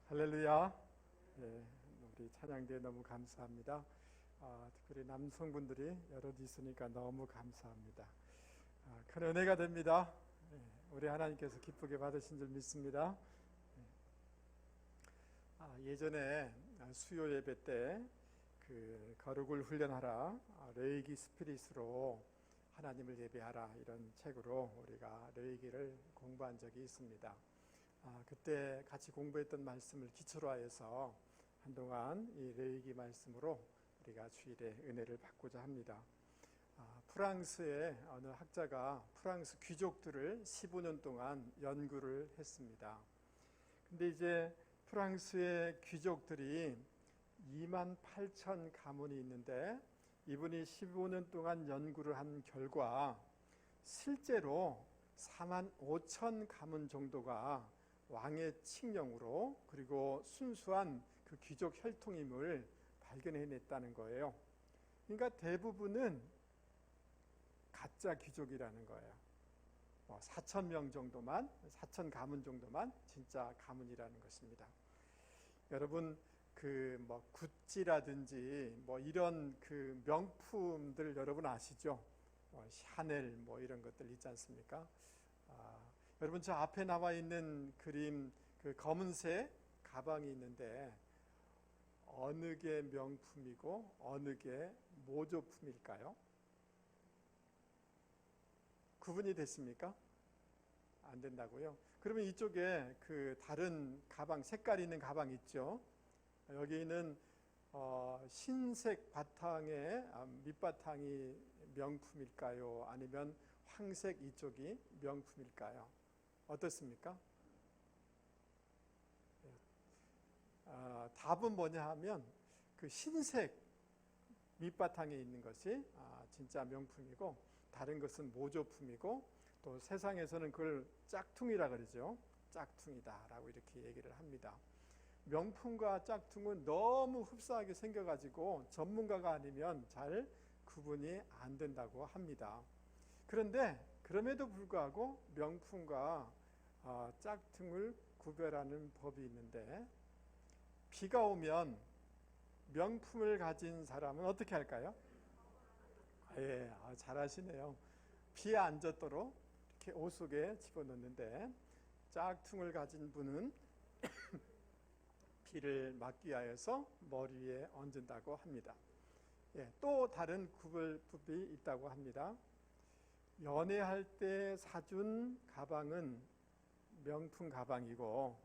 할렐루야. 예, 우리 찬양대에 너무 감사합니다. 특별히 남성분들이 여럿 있으니까 너무 감사합니다. 큰 은혜가 됩니다. 우리 하나님께서 기쁘게 받으신 줄 믿습니다. 예전에 수요 예배 때 그 거룩을 훈련하라, 레이기 스피릿으로 하나님을 예배하라, 이런 책으로 우리가 레이기를 공부한 적이 있습니다. 그때 같이 공부했던 말씀을 기초로 하여서 한동안 이 레위기 말씀으로 우리가 주일에 은혜를 받고자 합니다. 프랑스의 어느 학자가 프랑스 귀족들을 15년 동안 연구를 했습니다. 근데 이제 프랑스의 귀족들이 2만 8천 가문이 있는데, 이분이 15년 동안 연구를 한 결과 실제로 4만 5천 가문 정도가 왕의 칙령으로, 그리고 순수한 그 귀족 혈통임을 발견해냈다는 거예요. 그러니까 대부분은 가짜 귀족이라는 거예요. 4천 명 정도만, 4천 가문 정도만 진짜 가문이라는 것입니다. 여러분, 구찌라든지 이런 그 명품들 여러분 아시죠? 샤넬 이런 것들 있지 않습니까? 여러분, 저 앞에 나와 있는 그림, 그 검은색 가방이 있는데 어느 게 명품이고 어느 게 모조품일까요? 구분이 됐습니까? 안 된다고요? 그러면 이쪽에 그 다른 가방, 색깔 있는 가방 있죠? 여기는 흰색 바탕에 밑바탕이 명품일까요? 아니면 황색 이쪽이 명품일까요? 어떻습니까? 답은 뭐냐 하면 그 흰색 밑바탕에 있는 것이 진짜 명품이고, 다른 것은 모조품이고, 또 세상에서는 그걸 짝퉁이라 그러죠. 짝퉁이다라고 이렇게 얘기를 합니다. 명품과 짝퉁은 너무 흡사하게 생겨가지고 전문가가 아니면 잘 구분이 안 된다고 합니다. 그런데 그럼에도 불구하고 명품과 짝퉁을 구별하는 법이 있는데, 비가 오면 명품을 가진 사람은 어떻게 할까요? 예, 잘하시네요. 비에 안 젖도록 이렇게 옷 속에 집어넣는데, 짝퉁을 가진 분은 비를 막기 위해서 머리 위에 얹는다고 합니다. 예, 또 다른 구별법이 있다고 합니다. 연애할 때 사준 가방은 명품 가방이고,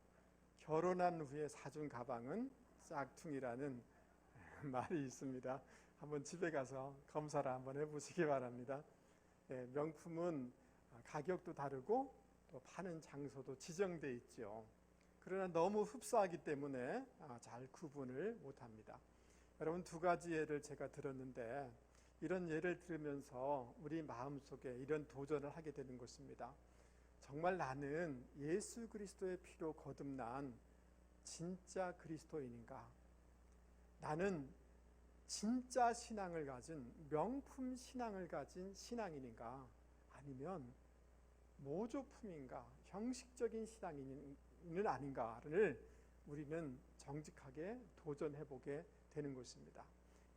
결혼한 후에 사준 가방은 짝퉁이라는 말이 있습니다. 한번 집에 가서 검사를 한번 해보시기 바랍니다. 예, 명품은 가격도 다르고 또 파는 장소도 지정되어 있죠. 그러나 너무 흡사하기 때문에 잘 구분을 못합니다. 여러분, 두 가지 예를 제가 들었는데, 이런 예를 들으면서 우리 마음속에 이런 도전을 하게 되는 것입니다. 정말 나는 예수 그리스도의 피로 거듭난 진짜 그리스도인인가? 나는 진짜 신앙을 가진, 명품 신앙을 가진 신앙인인가? 아니면 모조품인가? 형식적인 신앙인은 아닌가를 우리는 정직하게 도전해보게 되는 것입니다.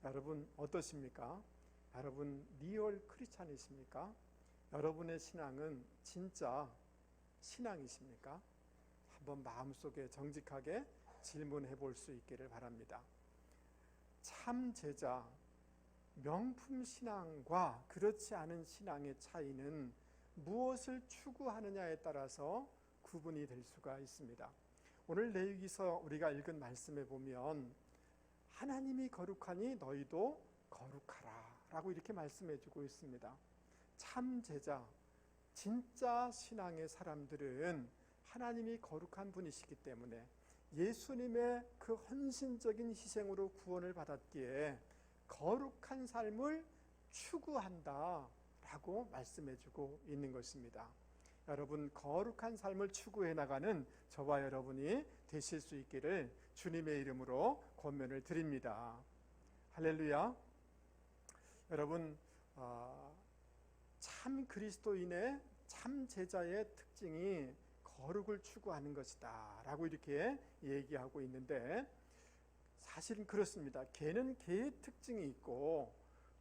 여러분 어떠십니까? 여러분 리얼 크리스찬이십니까? 여러분의 신앙은 진짜 신앙이십니까? 한번 마음속에 정직하게 질문해 볼 수 있기를 바랍니다. 참 제자, 명품 신앙과 그렇지 않은 신앙의 차이는 무엇을 추구하느냐에 따라서 구분이 될 수가 있습니다. 오늘 레위기서 우리가 읽은 말씀에 보면 하나님이 거룩하니 너희도 거룩하라 라고 이렇게 말씀해 주고 있습니다. 참 제자, 진짜 신앙의 사람들은 하나님이 거룩한 분이시기 때문에 예수님의 그 헌신적인 희생으로 구원을 받았기에 거룩한 삶을 추구한다 라고 말씀해 주고 있는 것입니다. 여러분, 거룩한 삶을 추구해 나가는 저와 여러분이 되실 수 있기를 주님의 이름으로 권면을 드립니다. 할렐루야. 여러분, 참 그리스도인의 참 제자의 특징이 거룩을 추구하는 것이다 라고 이렇게 얘기하고 있는데, 사실은 그렇습니다. 개는 개의 특징이 있고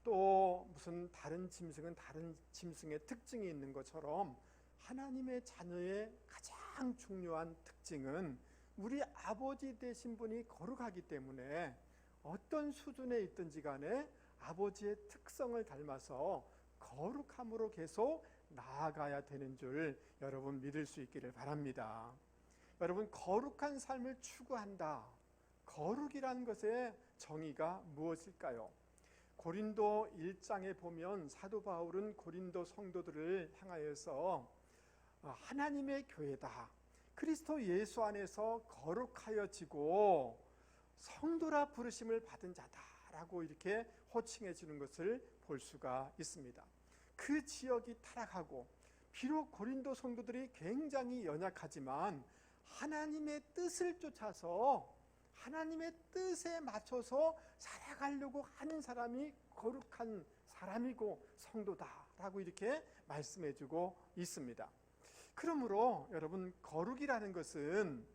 또 무슨 다른 짐승은 다른 짐승의 특징이 있는 것처럼 하나님의 자녀의 가장 중요한 특징은 우리 아버지 되신 분이 거룩하기 때문에 어떤 수준에 있든지 간에 아버지의 특성을 닮아서 거룩함으로 계속 나아가야 되는 줄 여러분 믿을 수 있기를 바랍니다. 여러분, 거룩한 삶을 추구한다. 거룩이라는 것의 정의가 무엇일까요? 고린도 1장에 보면 사도 바울은 고린도 성도들을 향하여서 하나님의 교회다, 그리스도 예수 안에서 거룩하여지고 성도라 부르심을 받은 자다라고 이렇게 호칭해 주는 것을 볼 수가 있습니다. 그 지역이 타락하고 비록 고린도 성도들이 굉장히 연약하지만 하나님의 뜻을 쫓아서 하나님의 뜻에 맞춰서 살아가려고 하는 사람이 거룩한 사람이고 성도다라고 이렇게 말씀해 주고 있습니다. 그러므로 여러분, 거룩이라는 것은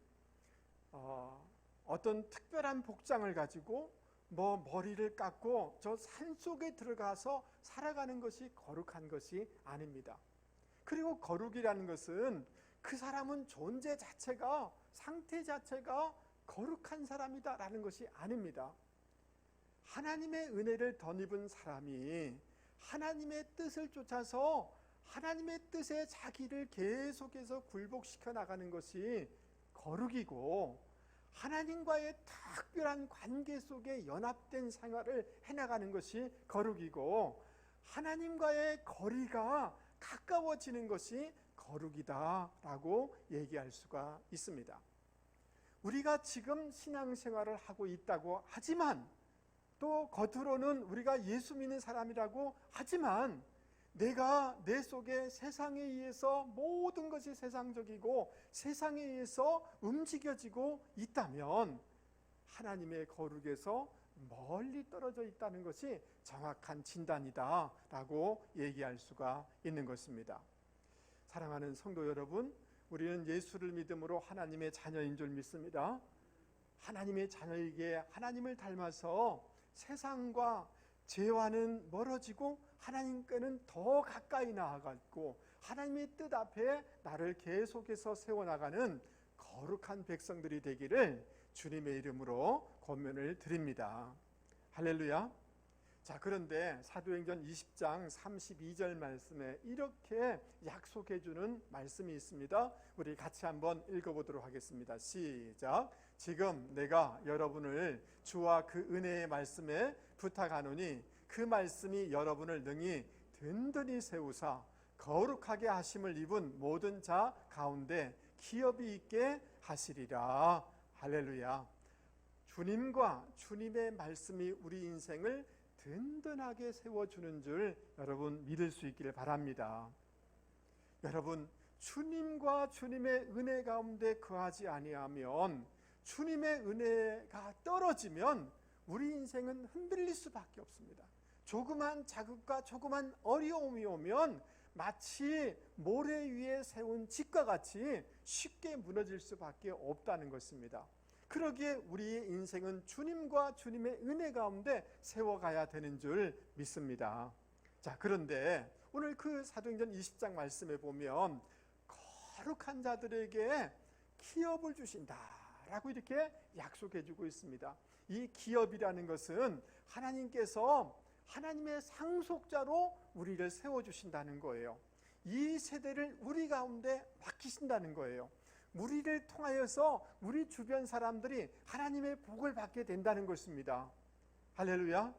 어떤 특별한 복장을 가지고 머리를 깎고 저 산속에 들어가서 살아가는 것이 거룩한 것이 아닙니다. 그리고 거룩이라는 것은 그 사람은 존재 자체가, 상태 자체가 거룩한 사람이다라는 것이 아닙니다. 하나님의 은혜를 덧입은 사람이 하나님의 뜻을 쫓아서 하나님의 뜻에 자기를 계속해서 굴복시켜 나가는 것이 거룩이고, 하나님과의 특별한 관계 속에 연합된 생활을 해나가는 것이 거룩이고, 하나님과의 거리가 가까워지는 것이 거룩이다라고 얘기할 수가 있습니다. 우리가 지금 신앙생활을 하고 있다고 하지만, 또 겉으로는 우리가 예수 믿는 사람이라고 하지만, 내가 내 속에 세상에 의해서 모든 것이 세상적이고 세상에 의해서 움직여지고 있다면 하나님의 거룩에서 멀리 떨어져 있다는 것이 정확한 진단이다 라고 얘기할 수가 있는 것입니다. 사랑하는 성도 여러분, 우리는 예수를 믿음으로 하나님의 자녀인 줄 믿습니다. 하나님의 자녀에게 하나님을 닮아서 세상과 죄와는 멀어지고 하나님께는 더 가까이 나아가고 하나님의 뜻 앞에 나를 계속해서 세워나가는 거룩한 백성들이 되기를 주님의 이름으로 권면을 드립니다. 할렐루야. 자, 그런데 사도행전 20장 32절 말씀에 이렇게 약속해 주는 말씀이 있습니다. 우리 같이 한번 읽어보도록 하겠습니다. 시작. 지금 내가 여러분을 주와 그 은혜의 말씀에 부탁하노니 그 말씀이 여러분을 능히 든든히 세우사 거룩하게 하심을 입은 모든 자 가운데 기업이 있게 하시리라. 할렐루야. 주님과 주님의 말씀이 우리 인생을 든든하게 세워주는 줄 여러분 믿을 수 있기를 바랍니다. 여러분, 주님과 주님의 은혜 가운데 거하지 아니하면, 주님의 은혜가 떨어지면 우리 인생은 흔들릴 수밖에 없습니다. 조그만 자극과 조그만 어려움이 오면 마치 모래 위에 세운 집과 같이 쉽게 무너질 수밖에 없다는 것입니다. 그러기에 우리의 인생은 주님과 주님의 은혜 가운데 세워가야 되는 줄 믿습니다. 자, 그런데 오늘 그 사도행전 20장 말씀에 보면 거룩한 자들에게 기업을 주신다라고 이렇게 약속해 주고 있습니다. 이 기업이라는 것은 하나님께서 하나님의 상속자로 우리를 세워주신다는 거예요. 이 세대를 우리 가운데 맡기신다는 거예요. 우리를 통하여서 우리 주변 사람들이 하나님의 복을 받게 된다는 것입니다. 할렐루야.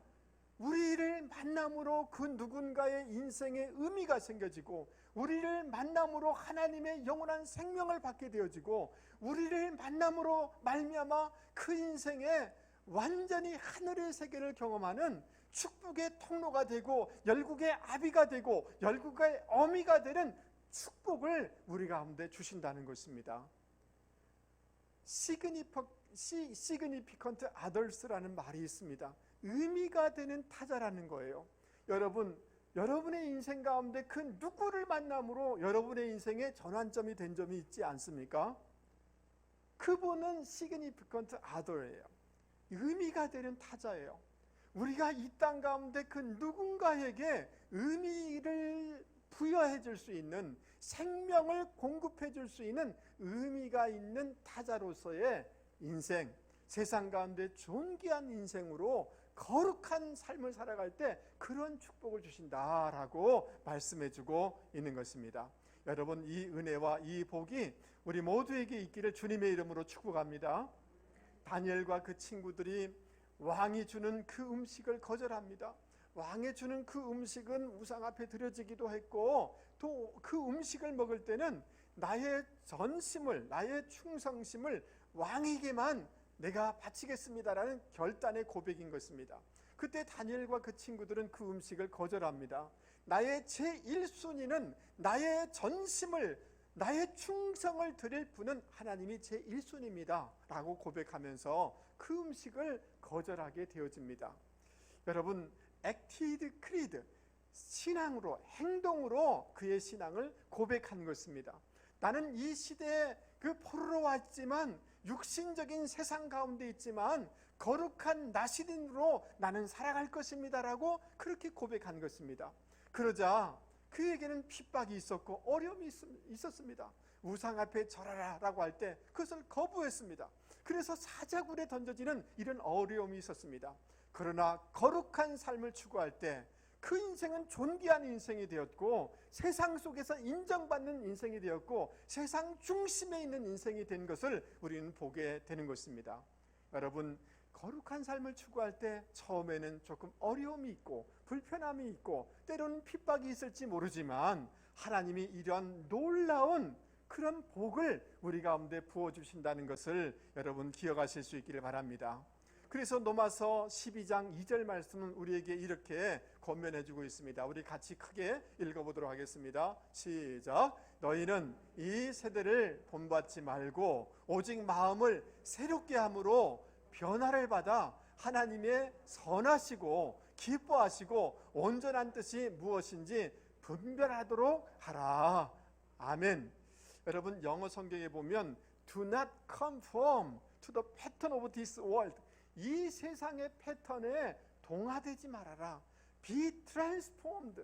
우리를 만남으로 그 누군가의 인생에 의미가 생겨지고, 우리를 만남으로 하나님의 영원한 생명을 받게 되어지고, 우리를 만남으로 말미암아 그 인생에 완전히 하늘의 세계를 경험하는 축복의 통로가 되고 열국의 아비가 되고 열국의 어미가 되는 축복을 우리 가운데 주신다는 것입니다. 시그니피컨트 아더스라는 말이 있습니다. 의미가 되는 타자라는 거예요. 여러분, 여러분의 인생 가운데 그 누구를 만남으로 여러분의 인생의 전환점이 된 점이 있지 않습니까? 그분은 significant other예요. 의미가 되는 타자예요. 우리가 이 땅 가운데 그 누군가에게 의미를 부여해 줄 수 있는, 생명을 공급해 줄 수 있는 의미가 있는 타자로서의 인생, 세상 가운데 존귀한 인생으로 거룩한 삶을 살아갈 때 그런 축복을 주신다라고 말씀해 주고 있는 것입니다. 여러분, 이 은혜와 이 복이 우리 모두에게 있기를 주님의 이름으로 축복합니다. 다니엘과 그 친구들이 왕이 주는 그 음식을 거절합니다. 왕이 주는 그 음식은 우상 앞에 드려지기도 했고, 또 그 음식을 먹을 때는 나의 전심을, 나의 충성심을 왕에게만 내가 바치겠습니다라는 결단의 고백인 것입니다. 그때 다니엘과 그 친구들은 그 음식을 거절합니다. 나의 제1순위는 나의 전심을, 나의 충성을 드릴 분은 하나님이 제1순위입니다 라고 고백하면서 그 음식을 거절하게 되어집니다. 여러분, acted creed, 신앙으로, 행동으로 그의 신앙을 고백한 것입니다. 나는 이 시대에 그 포로로 왔지만, 육신적인 세상 가운데 있지만 거룩한 나시린으로 나는 살아갈 것입니다 라고 그렇게 고백한 것입니다. 그러자 그에게는 핍박이 있었고 어려움이 있었습니다. 우상 앞에 절하라 라고 할 때 그것을 거부했습니다. 그래서 사자굴에 던져지는 이런 어려움이 있었습니다. 그러나 거룩한 삶을 추구할 때 그 인생은 존귀한 인생이 되었고, 세상 속에서 인정받는 인생이 되었고, 세상 중심에 있는 인생이 된 것을 우리는 보게 되는 것입니다. 여러분, 거룩한 삶을 추구할 때 처음에는 조금 어려움이 있고 불편함이 있고 때로는 핍박이 있을지 모르지만 하나님이 이런 놀라운 그런 복을 우리 가운데 부어주신다는 것을 여러분 기억하실 수 있기를 바랍니다. 그래서 로마서 12장 2절 말씀은 우리에게 이렇게 권면해주고 있습니다. 우리 같이 크게 읽어보도록 하겠습니다. 시작. 너희는 이 세대를 본받지 말고 오직 마음을 새롭게 함으로 변화를 받아 하나님의 선하시고 기뻐하시고 온전한 뜻이 무엇인지 분별하도록 하라. 아멘. 여러분, 영어 성경에 보면 Do not conform to the pattern of this world, 이 세상의 패턴에 동화되지 말아라. Be transformed,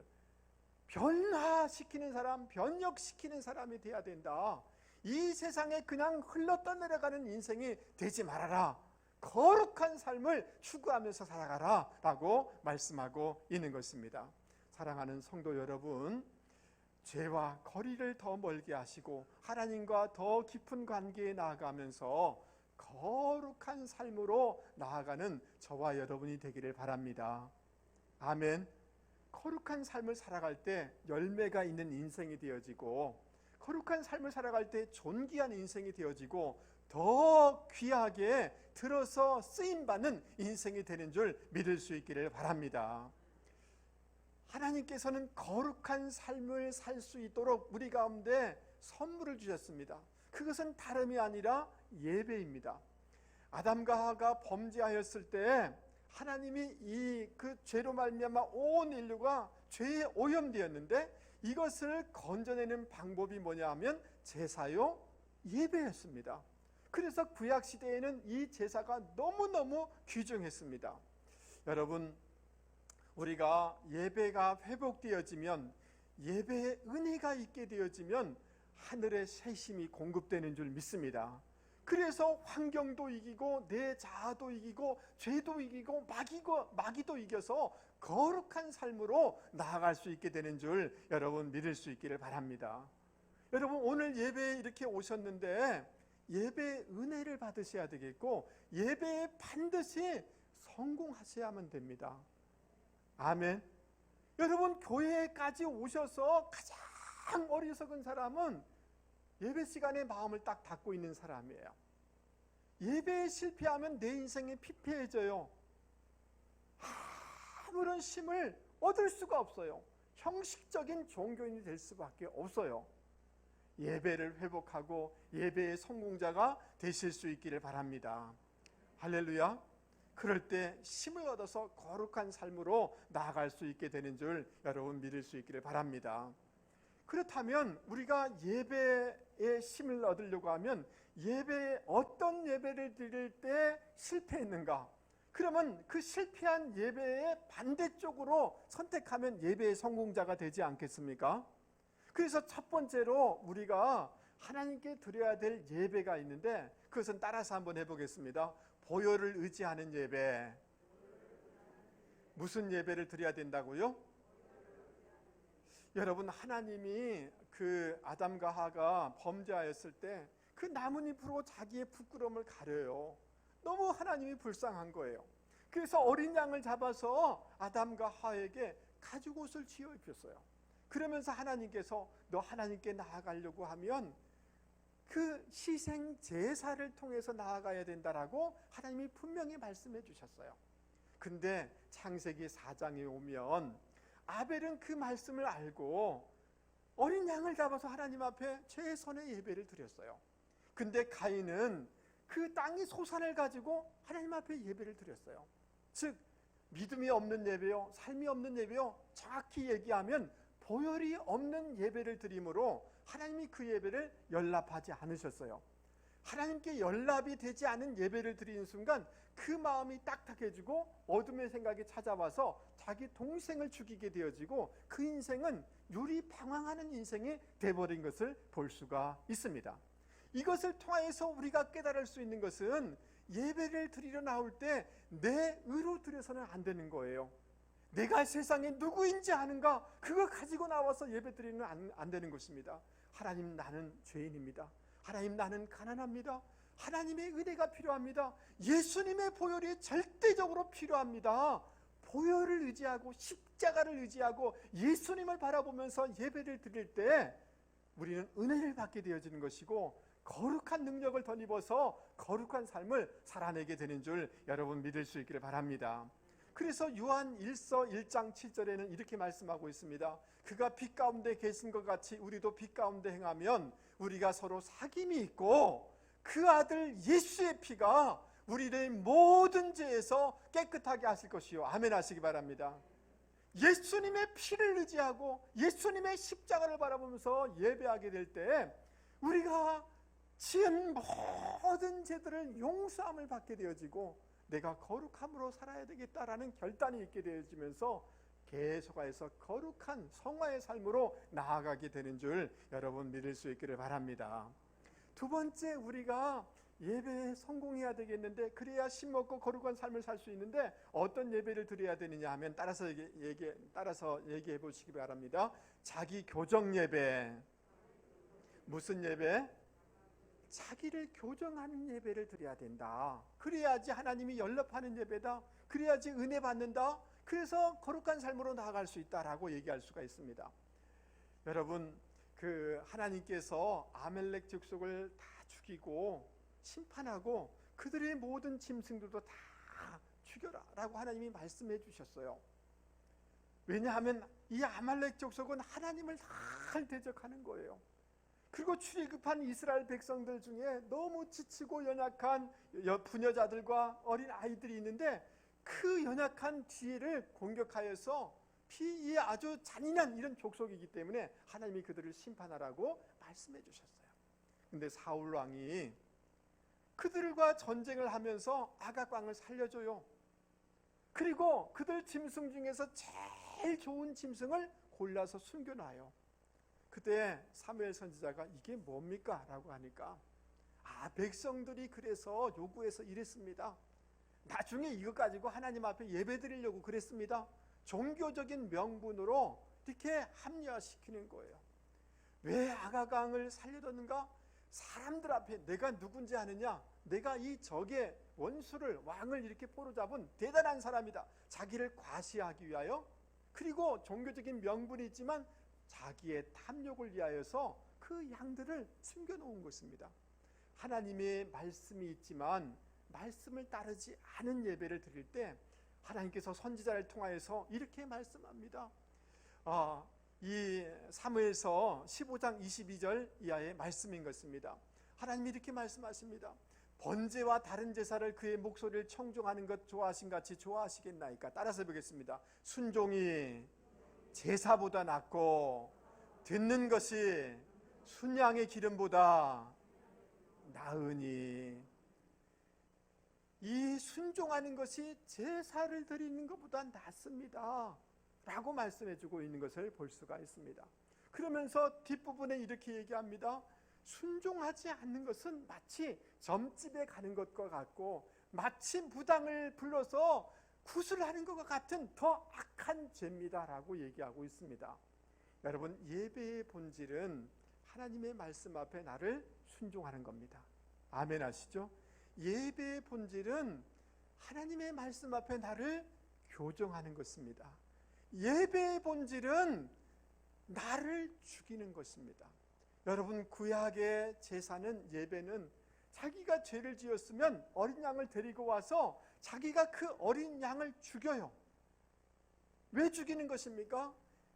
변화시키는 사람, 변혁시키는 사람이 돼야 된다. 이 세상에 그냥 흘러떠내려가는 인생이 되지 말아라. 거룩한 삶을 추구하면서 살아가라 라고 말씀하고 있는 것입니다. 사랑하는 성도 여러분, 죄와 거리를 더 멀게 하시고 하나님과 더 깊은 관계에 나아가면서 거룩한 삶으로 나아가는 저와 여러분이 되기를 바랍니다. 아멘. 거룩한 삶을 살아갈 때 열매가 있는 인생이 되어지고, 거룩한 삶을 살아갈 때 존귀한 인생이 되어지고, 더 귀하게 들어서 쓰임받는 인생이 되는 줄 믿을 수 있기를 바랍니다. 하나님께서는 거룩한 삶을 살 수 있도록 우리 가운데 선물을 주셨습니다. 그것은 다름이 아니라 예배입니다. 아담과 하와가 범죄하였을 때 하나님이 이 그 죄로 말미암아 온 인류가 죄에 오염되었는데, 이것을 건져내는 방법이 뭐냐 하면 제사요 예배였습니다. 그래서 구약 시대에는 이 제사가 너무너무 귀중했습니다. 여러분, 우리가 예배가 회복되어지면, 예배의 은혜가 있게 되어지면 하늘의 새심이 공급되는 줄 믿습니다. 그래서 환경도 이기고 내 자아도 이기고 죄도 이기고 마귀도 이겨서 거룩한 삶으로 나아갈 수 있게 되는 줄 여러분 믿을 수 있기를 바랍니다. 여러분, 오늘 예배에 이렇게 오셨는데 예배의 은혜를 받으셔야 되겠고, 예배에 반드시 성공하셔야만 됩니다. 아멘. 여러분, 교회까지 오셔서 가장 어리석은 사람은 예배 시간에 마음을 딱 닫고 있는 사람이에요. 예배에 실패하면 내 인생이 피폐해져요. 아무런 쉼을 얻을 수가 없어요. 형식적인 종교인이 될 수밖에 없어요. 예배를 회복하고 예배의 성공자가 되실 수 있기를 바랍니다. 할렐루야. 그럴 때 힘을 얻어서 거룩한 삶으로 나아갈 수 있게 되는 줄 여러분 믿을 수 있기를 바랍니다. 그렇다면 우리가 예배에 힘을 얻으려고 하면 어떤 예배를 드릴 때 실패했는가? 그러면 그 실패한 예배의 반대쪽으로 선택하면 예배의 성공자가 되지 않겠습니까? 그래서 첫 번째로 우리가 하나님께 드려야 될 예배가 있는데, 그것은 따라서 한번 해보겠습니다. 보혈을 의지하는 예배. 무슨 예배를 드려야 된다고요? 여러분, 하나님이 그 아담과 하가 범죄하였을 때 그 나뭇잎으로 자기의 부끄러움을 가려요. 너무 하나님이 불쌍한 거예요. 그래서 어린 양을 잡아서 아담과 하에게 가죽옷을 지어 입혔어요. 그러면서 하나님께서 너 하나님께 나아가려고 하면 그 희생 제사를 통해서 나아가야 된다라고 하나님이 분명히 말씀해 주셨어요. 근데 창세기 4장에 오면 아벨은 그 말씀을 알고 어린 양을 잡아서 하나님 앞에 최선의 예배를 드렸어요. 근데 가인은 그 땅의 소산을 가지고 하나님 앞에 예배를 드렸어요. 즉 믿음이 없는 예배요, 삶이 없는 예배요, 정확히 얘기하면 보혈이 없는 예배를 드림으로 하나님이 그 예배를 연락하지 않으셨어요. 하나님께 연락이 되지 않은 예배를 드리는 순간 그 마음이 딱딱해지고 어둠의 생각이 찾아와서 자기 동생을 죽이게 되어지고 그 인생은 유리방황하는 인생이 돼버린 것을 볼 수가 있습니다. 이것을 통해서 우리가 깨달을 수 있는 것은 예배를 드리러 나올 때 내 의로 드려서는 안 되는 거예요. 내가 세상에 누구인지 아는가, 그거 가지고 나와서 예배 드리는 안 되는 것입니다. 하나님, 나는 죄인입니다. 하나님, 나는 가난합니다. 하나님의 은혜가 필요합니다. 예수님의 보혈이 절대적으로 필요합니다. 보혈을 의지하고 십자가를 의지하고 예수님을 바라보면서 예배를 드릴 때 우리는 은혜를 받게 되어지는 것이고 거룩한 능력을 덧입어서 거룩한 삶을 살아내게 되는 줄 여러분 믿을 수 있기를 바랍니다. 그래서 요한 1서 1장 7절에는 이렇게 말씀하고 있습니다. 그가 빛 가운데 계신 것 같이 우리도 빛 가운데 행하면 우리가 서로 사귐이 있고 그 아들 예수의 피가 우리의 모든 죄에서 깨끗하게 하실 것이요. 아멘 하시기 바랍니다. 예수님의 피를 의지하고 예수님의 십자가를 바라보면서 예배하게 될 때 우리가 지은 모든 죄들을 용서함을 받게 되어지고 내가 거룩함으로 살아야 되겠다라는 결단이 있게 되어지면서 계속해서 거룩한 성화의 삶으로 나아가게 되는 줄 여러분 믿을 수 있기를 바랍니다. 두 번째, 우리가 예배에 성공해야 되겠는데, 그래야 심 먹고 거룩한 삶을 살 수 있는데 어떤 예배를 드려야 되느냐 하면 따라서 얘기해 보시기 바랍니다. 자기 교정 예배. 무슨 예배? 자기를 교정하는 예배를 드려야 된다. 그래야지 하나님이 연락하는 예배다. 그래야지 은혜 받는다. 그래서 거룩한 삶으로 나아갈 수 있다라고 얘기할 수가 있습니다. 여러분, 그 하나님께서 아멜렉 족속을 다 죽이고 심판하고 그들의 모든 짐승들도 다 죽여라라고 하나님이 말씀해 주셨어요. 왜냐하면 이 아말렉 족속은 하나님을 잘 대적하는 거예요. 그리고 출애굽한 이스라엘 백성들 중에 너무 지치고 연약한 부녀자들과 어린 아이들이 있는데 그 연약한 뒤를 공격하여서 이 아주 잔인한 이런 족속이기 때문에 하나님이 그들을 심판하라고 말씀해 주셨어요. 근데 사울 왕이 그들과 전쟁을 하면서 아각 왕을 살려줘요. 그리고 그들 짐승 중에서 제일 좋은 짐승을 골라서 숨겨놔요. 그때 사무엘 선지자가 이게 뭡니까? 라고 하니까 백성들이 그래서 요구해서 이랬습니다. 나중에 이거 가지고 하나님 앞에 예배 드리려고 그랬습니다. 종교적인 명분으로 이렇게 합리화시키는 거예요. 왜 아가강을 살려뒀는가? 사람들 앞에 내가 누군지 아느냐? 내가 이 적의 원수를, 왕을 이렇게 포로잡은 대단한 사람이다. 자기를 과시하기 위하여, 그리고 종교적인 명분이 있지만 자기의 탐욕을 위하여서 그 양들을 숨겨놓은 것입니다. 하나님의 말씀이 있지만 말씀을 따르지 않은 예배를 드릴 때 하나님께서 선지자를 통하여서 이렇게 말씀합니다. 이 사무엘서 15장 22절 이하의 말씀인 것입니다. 하나님이 이렇게 말씀하십니다. 번제와 다른 제사를 그의 목소리를 청종하는 것 좋아하신 같이 좋아하시겠나이까? 따라서 보겠습니다. 순종이 제사보다 낫고 듣는 것이 순양의 기름보다 나으니, 이 순종하는 것이 제사를 드리는 것보다 낫습니다 라고 말씀해 주고 있는 것을 볼 수가 있습니다. 그러면서 뒷부분에 이렇게 얘기합니다. 순종하지 않는 것은 마치 점집에 가는 것과 같고 마치 무당을 불러서 구슬하는 것과 같은 더 악한 죄입니다 라고 얘기하고 있습니다. 여러분, 예배의 본질은 하나님의 말씀 앞에 나를 순종하는 겁니다. 아멘 하시죠? 예배의 본질은 하나님의 말씀 앞에 나를 교정하는 것입니다. 예배의 본질은 나를 죽이는 것입니다. 여러분, 구약의 제사는, 예배는 자기가 죄를 지었으면 어린 양을 데리고 와서 자기가 그 어린 양을 죽여요. 왜 죽이는 것입니까?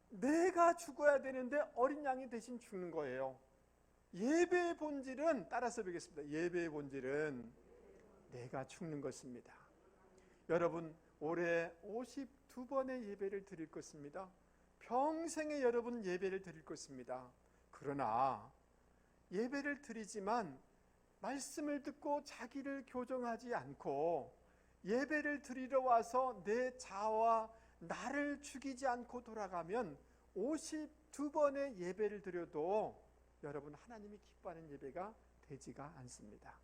내가 죽어야 되는데 어린 양이 대신 죽는 거예요. 예배의 본질은, 따라서 보겠습니다. 예배의 본질은 내가 죽는 것입니다. 여러분, 올해 52번의 예배를 드릴 것입니다. 평생에 여러분 예배를 드릴 것입니다. 그러나 예배를 드리지만 말씀을 듣고 자기를 교정하지 않고 예배를 드리러 와서 내 자아와 나를 죽이지 않고 돌아가면 52번의 예배를 드려도 여러분 하나님이 기뻐하는 예배가 되지가 않습니다.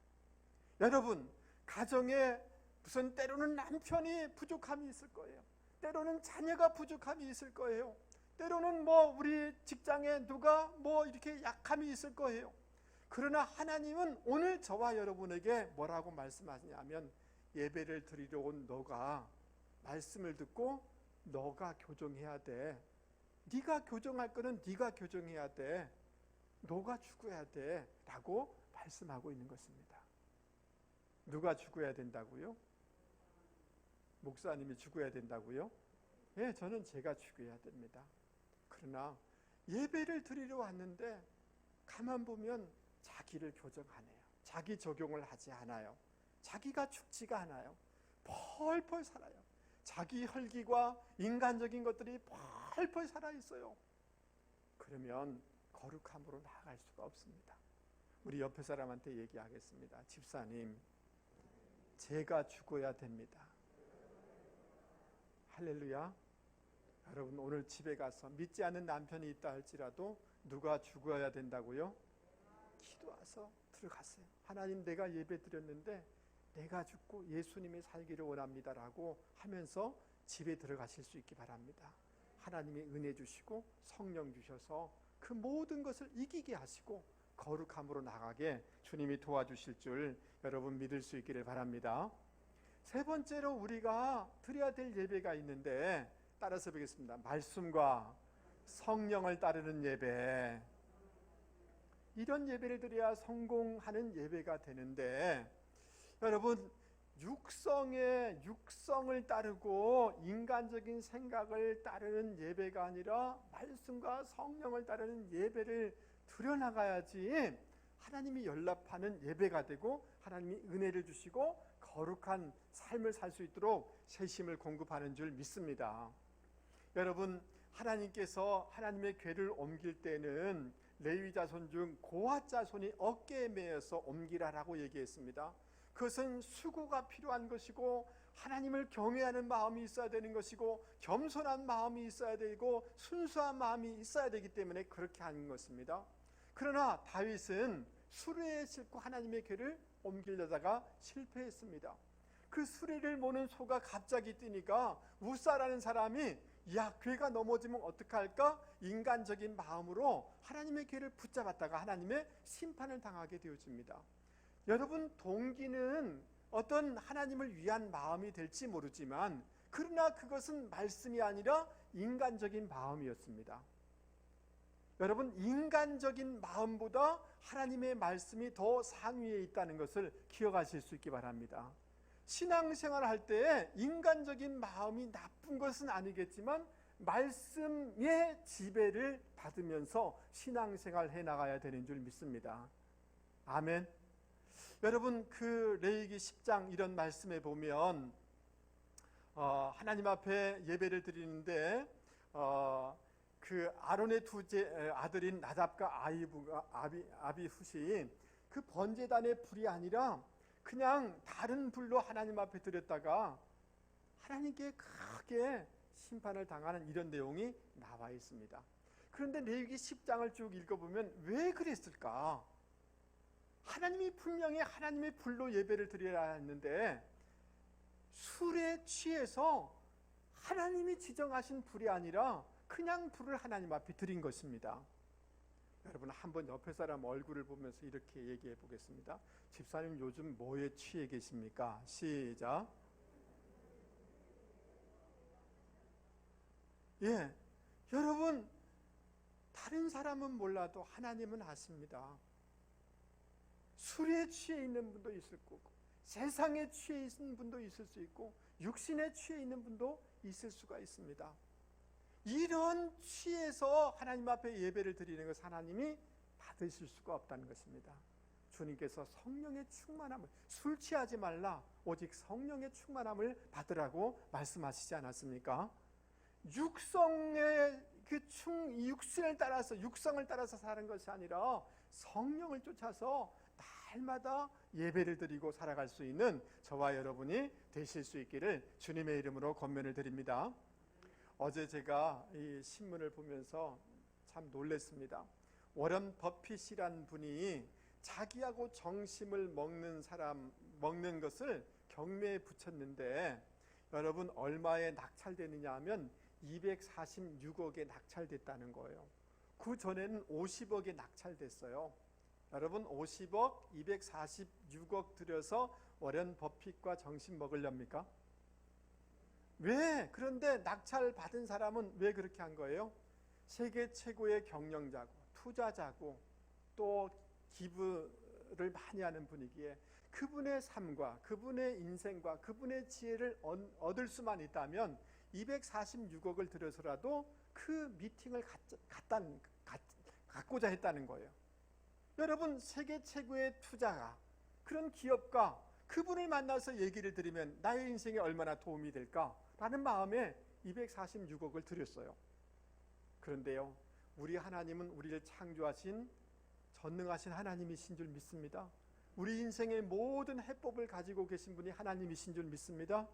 여러분, 가정에 무슨 때로는 남편이 부족함이 있을 거예요. 때로는 자녀가 부족함이 있을 거예요. 때로는 우리 직장에 누가 이렇게 약함이 있을 거예요. 그러나 하나님은 오늘 저와 여러분에게 뭐라고 말씀하시냐면, 예배를 드리러 온 너가 말씀을 듣고 너가 교정해야 돼. 네가 교정할 거는 네가 교정해야 돼. 너가 죽어야 돼 라고 말씀하고 있는 것입니다. 누가 죽어야 된다고요? 목사님이 죽어야 된다고요? 예, 저는 제가 죽어야 됩니다. 그러나 예배를 드리러 왔는데 가만 보면 자기를 교정 안 해요. 자기 적용을 하지 않아요. 자기가 죽지가 않아요. 펄펄 살아요. 자기 혈기와 인간적인 것들이 펄펄 살아있어요. 그러면 거룩함으로 나아갈 수가 없습니다. 우리 옆에 사람한테 얘기하겠습니다. 집사님, 제가 죽어야 됩니다. 할렐루야. 여러분, 오늘 집에 가서 믿지 않는 남편이 있다 할지라도 누가 죽어야 된다고요? 기도해서 들어가세요. 하나님, 내가 예배 드렸는데 내가 죽고 예수님이 살기를 원합니다 라고 하면서 집에 들어가실 수 있기 바랍니다. 하나님이 은혜 주시고 성령 주셔서 그 모든 것을 이기게 하시고 거룩함으로 나가게 주님이 도와주실 줄 여러분 믿을 수 있기를 바랍니다. 세 번째로 우리가 드려야 될 예배가 있는데, 따라서 보겠습니다. 말씀과 성령을 따르는 예배. 이런 예배를 드려야 성공하는 예배가 되는데, 여러분, 육성을 따르고 인간적인 생각을 따르는 예배가 아니라 말씀과 성령을 따르는 예배를 드려나가야지 하나님이 연락하는 예배가 되고 하나님이 은혜를 주시고 거룩한 삶을 살 수 있도록 세심을 공급하는 줄 믿습니다. 여러분, 하나님께서 하나님의 궤를 옮길 때는 레위 자손 중 고핫 자손이 어깨에 매어서 옮기라라고 얘기했습니다. 그것은 수고가 필요한 것이고 하나님을 경외하는 마음이 있어야 되는 것이고 겸손한 마음이 있어야 되고 순수한 마음이 있어야 되기 때문에 그렇게 하는 것입니다. 그러나 다윗은 수레에 싣고 하나님의 궤를 옮기려다가 실패했습니다. 그 수레를 모는 소가 갑자기 뛰니까 우사라는 사람이 야, 궤가 넘어지면 어떡할까? 인간적인 마음으로 하나님의 궤를 붙잡았다가 하나님의 심판을 당하게 되어집니다. 여러분, 동기는 어떤 하나님을 위한 마음이 될지 모르지만 그러나 그것은 말씀이 아니라 인간적인 마음이었습니다. 여러분, 인간적인 마음보다 하나님의 말씀이 더 상위에 있다는 것을 기억하실 수 있기 바랍니다. 신앙생활을 할 때 인간적인 마음이 나쁜 것은 아니겠지만 말씀의 지배를 받으면서 신앙생활을 해나가야 되는 줄 믿습니다. 아멘. 여러분 그 레위기 10장 이런 말씀에 보면 하나님 앞에 예배를 드리는데 그 아론의 두 아들인 나답과 아비훗이 그 번제단의 불이 아니라 그냥 다른 불로 하나님 앞에 드렸다가 하나님께 크게 심판을 당하는 이런 내용이 나와 있습니다. 그런데 레위기 10장을 쭉 읽어보면 왜 그랬을까? 하나님이 분명히 하나님의 불로 예배를 드려야 했는데 술에 취해서 하나님이 지정하신 불이 아니라 그냥 불을 하나님 앞에 드린 것입니다. 여러분 한번 옆에 사람 얼굴을 보면서 이렇게 얘기해 보겠습니다. 집사님 요즘 뭐에 취해 계십니까? 시작. 예, 여러분 다른 사람은 몰라도 하나님은 아십니다. 술에 취해 있는 분도 있을 거고 세상에 취해 있는 분도 있을 수 있고 육신에 취해 있는 분도 있을 수가 있습니다. 이런 취해서 하나님 앞에 예배를 드리는 것을 하나님이 받으실 수가 없다는 것입니다. 주님께서 성령의 충만함을, 술 취하지 말라, 오직 성령의 충만함을 받으라고 말씀하시지 않았습니까? 육성의 육신을 따라서, 육성을 따라서 사는 것이 아니라 성령을 쫓아서 날마다 예배를 드리고 살아갈 수 있는 저와 여러분이 되실 수 있기를 주님의 이름으로 권면을 드립니다. 어제 제가 이 신문을 보면서 참 놀랐습니다. 워런 버핏이란 분이 자기하고 정심을 먹는 것을 경매에 붙였는데 여러분 얼마에 낙찰되느냐 하면 246억에 낙찰됐다는 거예요. 그 전에는 50억에 낙찰됐어요. 여러분 50억, 246억 들여서 워런 버핏과 정신 먹으렵니까? 왜? 그런데 낙찰 받은 사람은 왜 그렇게 한 거예요? 세계 최고의 경영자고 투자자고 또 기부를 많이 하는 분이기에 그분의 삶과 그분의 인생과 그분의 지혜를 얻을 수만 있다면 246억을 들여서라도 그 미팅을 갖고자 했다는 거예요. 여러분 세계 최고의 투자가 그런 기업가 그분을 만나서 얘기를 드리면 나의 인생에 얼마나 도움이 될까라는 마음에 246억을 드렸어요. 그런데요, 우리 하나님은 우리를 창조하신 전능하신 하나님이신 줄 믿습니다. 우리 인생의 모든 해법을 가지고 계신 분이 하나님이신 줄 믿습니다.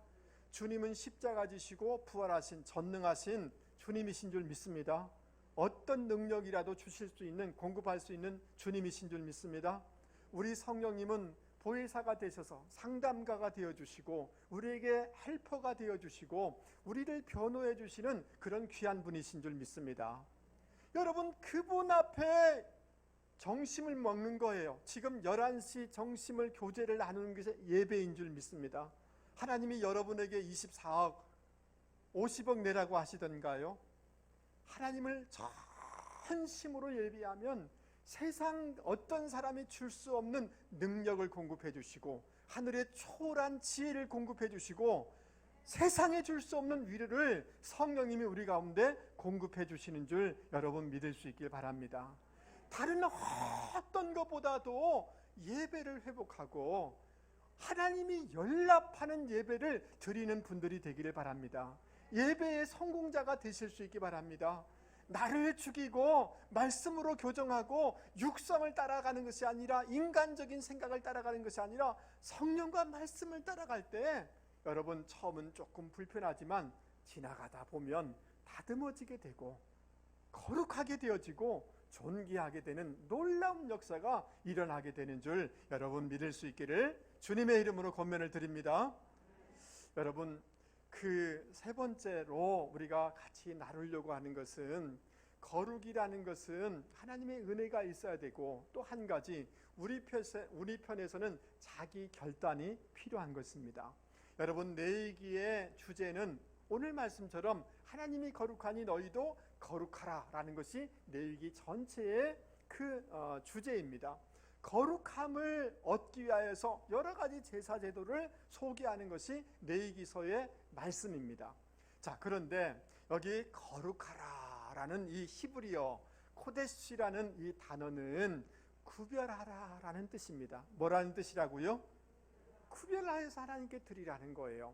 주님은 십자가 지시고 부활하신 전능하신 주님이신 줄 믿습니다. 어떤 능력이라도 주실 수 있는, 공급할 수 있는 주님이신 줄 믿습니다. 우리 성령님은 보혜사가 되셔서 상담가가 되어주시고 우리에게 헬퍼가 되어주시고 우리를 변호해 주시는 그런 귀한 분이신 줄 믿습니다. 여러분 그분 앞에 정심을 먹는 거예요. 지금 11시 정심을 교제를 나누는 것이 예배인 줄 믿습니다. 하나님이 여러분에게 24억 50억 내라고 하시던가요? 하나님을 전심으로 예비하면 세상 어떤 사람이 줄 수 없는 능력을 공급해 주시고 하늘의 초월한 지혜를 공급해 주시고 세상에 줄 수 없는 위로를 성령님이 우리 가운데 공급해 주시는 줄 여러분 믿을 수 있길 바랍니다. 다른 어떤 것보다도 예배를 회복하고 하나님이 연락하는 예배를 드리는 분들이 되기를 바랍니다. 예배의 성공자가 되실 수 있기 바랍니다. 나를 죽이고 말씀으로 교정하고 육성을 따라가는 것이 아니라 인간적인 생각을 따라가는 것이 아니라 성령과 말씀을 따라갈 때 여러분 처음은 조금 불편하지만 지나가다 보면 다듬어지게 되고 거룩하게 되어지고 존귀하게 되는 놀라운 역사가 일어나게 되는 줄 여러분 믿을 수 있기를 주님의 이름으로 권면을 드립니다. 여러분 그 세 번째로 우리가 같이 나누려고 하는 것은 거룩이라는 것은 하나님의 은혜가 있어야 되고 또 한 가지 우리 편에서는 자기 결단이 필요한 것입니다. 여러분 레위기의 주제는 오늘 말씀처럼 하나님이 거룩하니 너희도 거룩하라 라는 것이 레위기 전체의 그 주제입니다. 거룩함을 얻기 위하여서 여러 가지 제사 제도를 소개하는 것이 레위기서의 말씀입니다. 자, 그런데 여기 거룩하라라는 이 히브리어 코데시라는 이 단어는 구별하라라는 뜻입니다. 뭐라는 뜻이라고요? 구별하여서 하나님께 드리라는 거예요.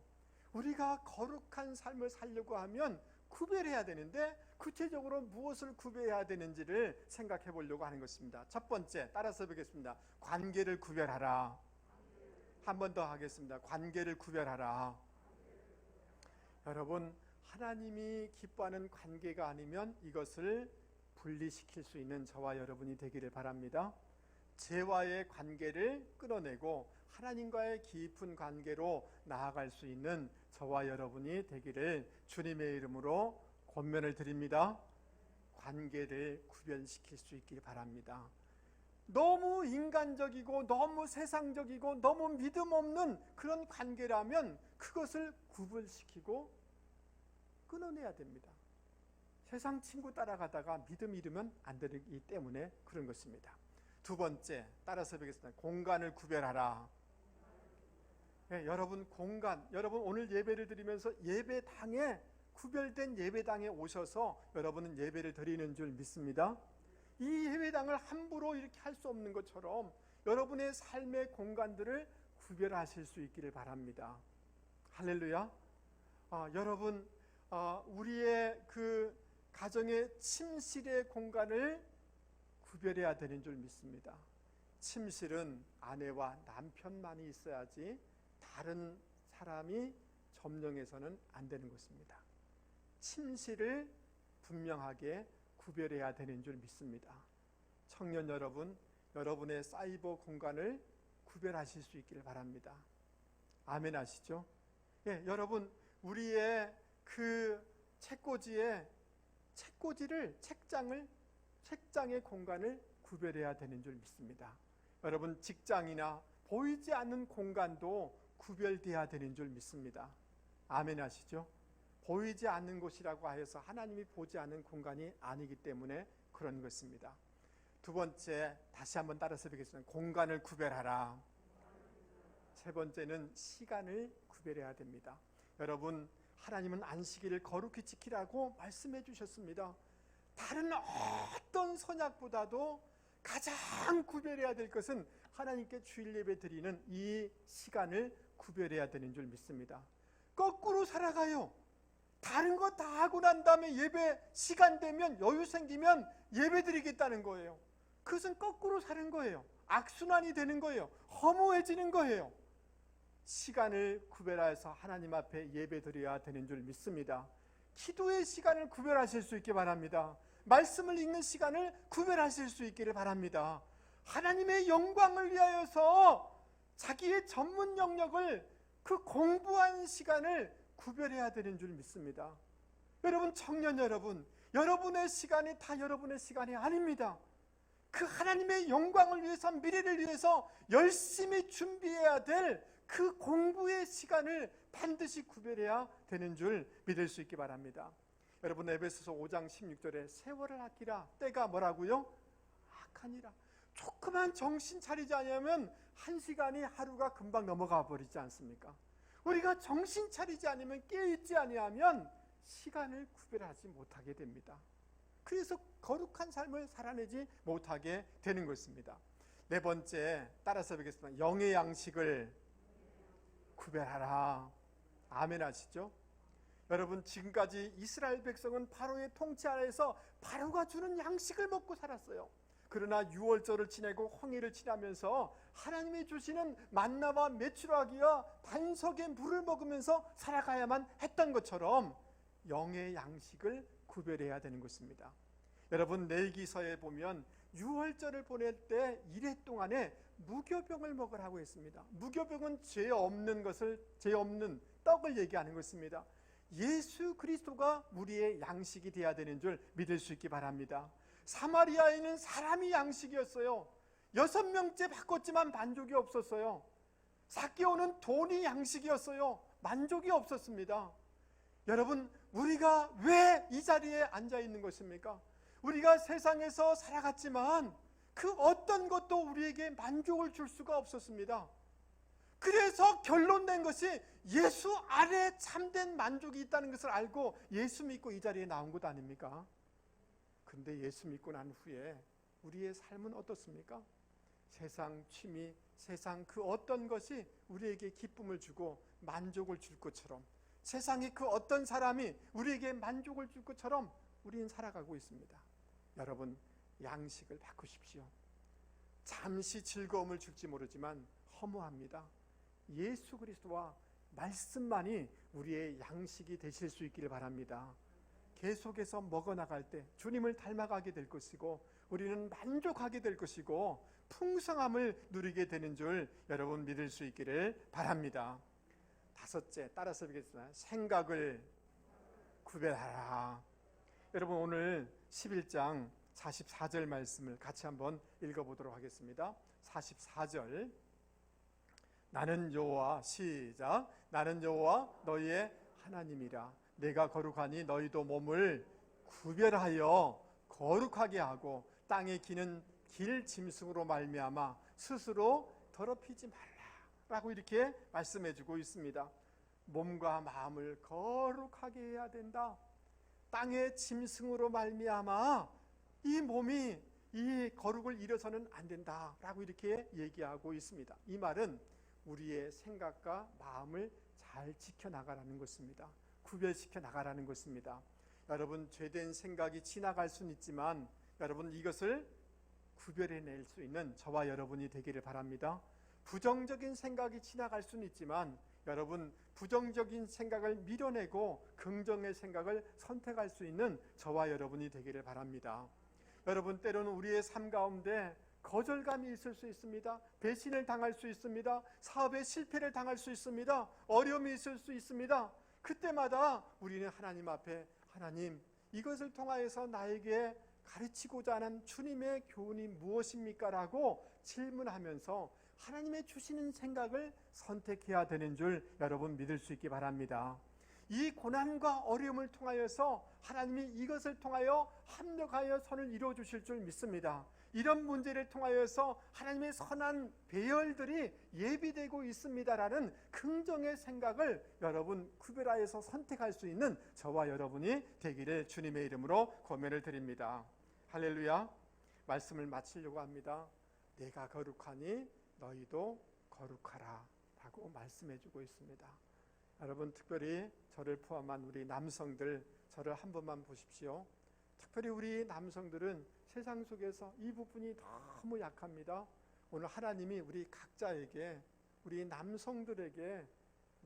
우리가 거룩한 삶을 살려고 하면 구별해야 되는데 구체적으로 무엇을 구별해야 되는지를 생각해 보려고 하는 것입니다. 첫 번째, 따라서 보겠습니다. 관계를 구별하라. 한 번 더 하겠습니다. 관계를 구별하라. 여러분, 하나님이 기뻐하는 관계가 아니면 이것을 분리시킬 수 있는 저와 여러분이 되기를 바랍니다. 죄와의 관계를 끊어내고 하나님과의 깊은 관계로 나아갈 수 있는 저와 여러분이 되기를 주님의 이름으로 권면을 드립니다. 관계를 구별시킬 수 있길 바랍니다. 너무 인간적이고 너무 세상적이고 너무 믿음 없는 그런 관계라면 그것을 구별시키고 끊어내야 됩니다. 세상 친구 따라가다가 믿음 잃으면 안 되기 때문에 그런 것입니다. 두 번째, 따라서 보겠습니다. 공간을 구별하라. 네, 여러분 공간, 여러분 오늘 예배를 드리면서 예배당에 구별된 예배당에 오셔서 여러분은 예배를 드리는 줄 믿습니다. 이 예배당을 함부로 이렇게 할 수 없는 것처럼 여러분의 삶의 공간들을 구별하실 수 있기를 바랍니다. 할렐루야. 여러분 우리의 그 가정의 침실의 공간을 구별해야 되는 줄 믿습니다. 침실은 아내와 남편만이 있어야지 다른 사람이 점령해서는 안 되는 것입니다. 침실을 분명하게 구별해야 되는 줄 믿습니다. 청년 여러분, 여러분의 사이버 공간을 구별하실 수 있기를 바랍니다. 아멘 하시죠? 예, 여러분 우리의 그 책장의 공간을 구별해야 되는 줄 믿습니다. 여러분 직장이나 보이지 않는 공간도 구별돼야 되는 줄 믿습니다. 아멘 하시죠? 보이지 않는 곳이라고 하여서 하나님이 보지 않는 공간이 아니기 때문에 그런 것입니다. 두 번째, 다시 한번 따라서 보겠습니다. 공간을 구별하라. 세 번째는 시간을 구별해야 됩니다. 여러분 하나님은 안식일을 거룩히 지키라고 말씀해 주셨습니다. 다른 어떤 선약보다도 가장 구별해야 될 것은 하나님께 주일 예배 드리는 이 시간을 구별해야 되는 줄 믿습니다. 거꾸로 살아가요. 다른 거 다 하고 난 다음에 예배 시간 되면 여유 생기면 예배 드리겠다는 거예요. 그것은 거꾸로 사는 거예요. 악순환이 되는 거예요. 허무해지는 거예요. 시간을 구별해서 하나님 앞에 예배 드려야 되는 줄 믿습니다. 기도의 시간을 구별하실 수 있기 바랍니다. 말씀을 읽는 시간을 구별하실 수 있기를 바랍니다. 하나님의 영광을 위하여서 자기의 전문 영역을 그 공부한 시간을 구별해야 되는 줄 믿습니다. 여러분 청년 여러분, 여러분의 시간이 다 여러분의 시간이 아닙니다. 그 하나님의 영광을 위해서, 미래를 위해서 열심히 준비해야 될 그 공부의 시간을 반드시 구별해야 되는 줄 믿을 수 있기 바랍니다. 여러분 에베소서 5장 16절에 세월을 아끼라. 때가 뭐라고요? 악하니라. 조그만 정신 차리지 않으면 한 시간이 하루가 금방 넘어가 버리지 않습니까? 우리가 정신 차리지 않으면, 깨어있지 아니하면 시간을 구별하지 못하게 됩니다. 그래서 거룩한 삶을 살아내지 못하게 되는 것입니다. 네 번째, 따라서 보겠습니다. 영의 양식을 구별하라. 아멘 하시죠? 여러분 지금까지 이스라엘 백성은 바로의 통치 아래에서 바로가 주는 양식을 먹고 살았어요. 그러나 유월절을 지내고 홍해를 지나면서 하나님이 주시는 만나와 메추라기와 반석의 물을 먹으면서 살아가야만 했던 것처럼 영의 양식을 구별해야 되는 것입니다. 여러분 레위기서에 보면 유월절을 보낼 때 1회 동안에 무교병을 먹으라고 했습니다. 무교병은 죄 없는 떡을 얘기하는 것입니다. 예수 그리스도가 우리의 양식이 되어야 되는 줄 믿을 수 있기 바랍니다. 사마리아에는 사람이 양식이었어요. 6명째 바꿨지만 만족이 없었어요. 삭개오는 돈이 양식이었어요. 만족이 없었습니다. 여러분 우리가 왜 이 자리에 앉아 있는 것입니까? 우리가 세상에서 살아갔지만 그 어떤 것도 우리에게 만족을 줄 수가 없었습니다. 그래서 결론낸 것이 예수 안에 참된 만족이 있다는 것을 알고 예수 믿고 이 자리에 나온 것 아닙니까? 근데 예수 믿고 난 후에 우리의 삶은 어떻습니까? 세상 취미, 세상 그 어떤 것이 우리에게 기쁨을 주고 만족을 줄 것처럼, 세상의 그 어떤 사람이 우리에게 만족을 줄 것처럼 우리는 살아가고 있습니다. 여러분, 양식을 바꾸십시오. 잠시 즐거움을 줄지 모르지만 허무합니다. 예수 그리스도와 말씀만이 우리의 양식이 되실 수 있기를 바랍니다. 계속해서 먹어나갈 때 주님을 닮아가게 될 것이고, 우리는 만족하게 될 것이고, 풍성함을 누리게 되는 줄 여러분 믿을 수 있기를 바랍니다. 다섯째, 따라서 보겠습니다. 생각을 구별하라. 여러분, 오늘 11장 44절 말씀을 같이 한번 읽어보도록 하겠습니다. 44절. 나는 여호와, 시작. 나는 여호와 너희의 하나님이라. 내가 거룩하니 너희도 몸을 구별하여 거룩하게 하고 땅에 기는 길 짐승으로 말미암아 스스로 더럽히지 말라라고 이렇게 말씀해주고 있습니다. 몸과 마음을 거룩하게 해야 된다. 땅의 짐승으로 말미암아 이 몸이 이 거룩을 잃어서는 안 된다라고 이렇게 얘기하고 있습니다. 이 말은 우리의 생각과 마음을 잘 지켜나가라는 것입니다. 구별시켜 나가라는 것입니다. 여러분, 죄된 생각이 지나갈 수는 있지만 여러분, 이것을 구별해낼 수 있는 저와 여러분이 되기를 바랍니다. 부정적인 생각이 지나갈 수는 있지만 여러분, 부정적인 생각을 밀어내고 긍정의 생각을 선택할 수 있는 저와 여러분이 되기를 바랍니다. 여러분, 때로는 우리의 삶 가운데 거절감이 있을 수 있습니다. 배신을 당할 수 있습니다. 사업에 실패를 당할 수 있습니다. 어려움이 있을 수 있습니다. 그때마다 우리는 하나님 앞에, 하나님, 이것을 통하여서 나에게 가르치고자 하는 주님의 교훈이 무엇입니까? 라고 질문하면서 하나님의 주시는 생각을 선택해야 되는 줄 여러분 믿을 수 있기 바랍니다. 이 고난과 어려움을 통하여서 하나님이 이것을 통하여 합력하여 선을 이루어 주실 줄 믿습니다. 이런 문제를 통하여서 하나님의 선한 배열들이 예비되고 있습니다라는 긍정의 생각을 여러분 구별하여서 선택할 수 있는 저와 여러분이 되기를 주님의 이름으로 권면을 드립니다. 할렐루야. 말씀을 마치려고 합니다. 내가 거룩하니 너희도 거룩하라 라고 말씀해 주고 있습니다. 여러분, 특별히 저를 포함한 우리 남성들, 저를 한 번만 보십시오. 특별히 우리 남성들은 세상 속에서 이 부분이 너무 약합니다. 오늘 하나님이 우리 각자에게, 우리 남성들에게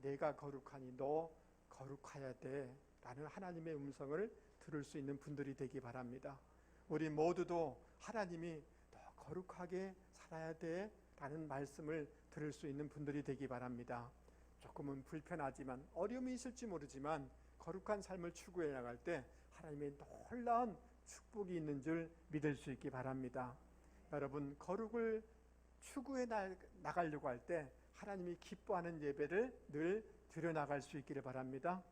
내가 거룩하니 너 거룩해야 돼 라는 하나님의 음성을 들을 수 있는 분들이 되기 바랍니다. 우리 모두도 하나님이 너 거룩하게 살아야 돼 라는 말씀을 들을 수 있는 분들이 되기 바랍니다. 조금은 불편하지만 어려움이 있을지 모르지만 거룩한 삶을 추구해 나갈 때 하나님의 놀라운 축복이 있는 줄 믿을 수 있기 바랍니다. 여러분, 거룩을 추구해 나가려고 할 때 하나님이 기뻐하는 예배를 늘 드려나갈 수 있기를 바랍니다.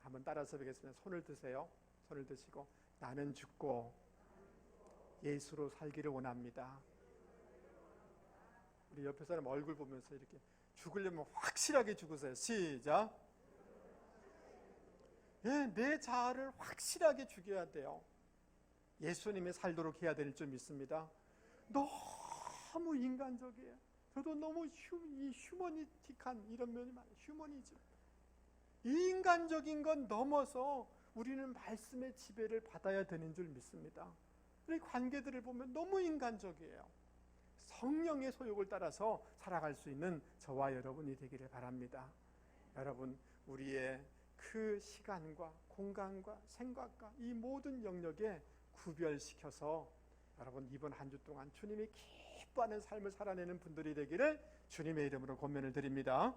한번 따라서 보겠습니다. 손을 드세요. 손을 드시고, 나는 죽고 예수로 살기를 원합니다. 우리 옆에 사람 얼굴 보면서 이렇게 죽으려면 확실하게 죽으세요. 시작. 예, 내 자아를 확실하게 죽여야 돼요. 예수님의 살도록 해야 될 줄 믿습니다. 너무 인간적이에요. 저도 너무 휴머니틱한 이런 면이 많아요. 휴머니즘. 인간적인 건 넘어서 우리는 말씀의 지배를 받아야 되는 줄 믿습니다. 우리 관계들을 보면 너무 인간적이에요. 성령의 소욕을 따라서 살아갈 수 있는 저와 여러분이 되기를 바랍니다. 여러분, 우리의 그 시간과 공간과 생각과 이 모든 영역에 구별시켜서 여러분 이번 한 주 동안 주님이 기뻐하는 삶을 살아내는 분들이 되기를 주님의 이름으로 권면을 드립니다.